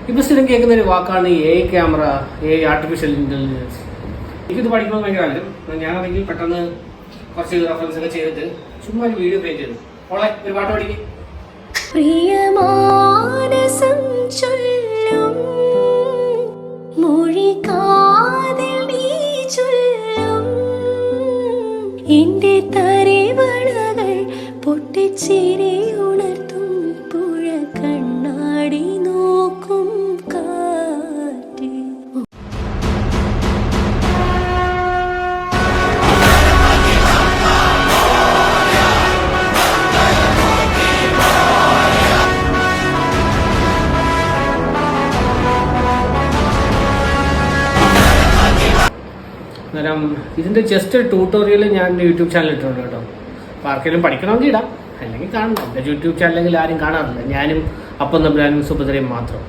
ഇപ്പോൾ സ്ഥിരം കേൾക്കുന്ന ഒരു വാക്കാണ് AI camera, AI artificial intelligence. എനിക്കിത് പഠിക്കണമെന്ന് ഭയങ്കര ആഗ്രഹം. ഞാനാണെങ്കിൽ പെട്ടെന്ന് കുറച്ച് റെഫറൻസ് ഒക്കെ ചെയ്തിട്ട് ചുമ്മാ ഒരു വീഡിയോ ക്രിയേറ്റ് ചെയ്തു. ഓളെ ഒരു പാട്ട് പഠിക്കും. പ്രിയമാനസം ചൊല്ലും മൊഴി കാതിൽ നീ ചൊല്ലും എൻ്റെ തരിവളകൾ പൊട്ടിച്ചിരി ഉണർത്തും പുഴ കണ്ണാടി നോക്കും കാറ്റ്. അന്നേരം ഇതിൻ്റെ ജസ്റ്റ് ട്യൂട്ടോറിയൽ ഞാൻ യൂട്യൂബ് ചാനൽ ഇട്ടിട്ടുണ്ട് കേട്ടോ. അപ്പോൾ ആർക്കെങ്കിലും പഠിക്കണമെങ്കിൽ ഇടാം, അല്ലെങ്കിൽ കാണണം. എൻ്റെ യൂട്യൂബ് ചാനലെങ്കിൽ ആരും കാണാറില്ല, ഞാനും അപ്പം തമ്പുരാനും സുഭദ്രയും മാത്രം.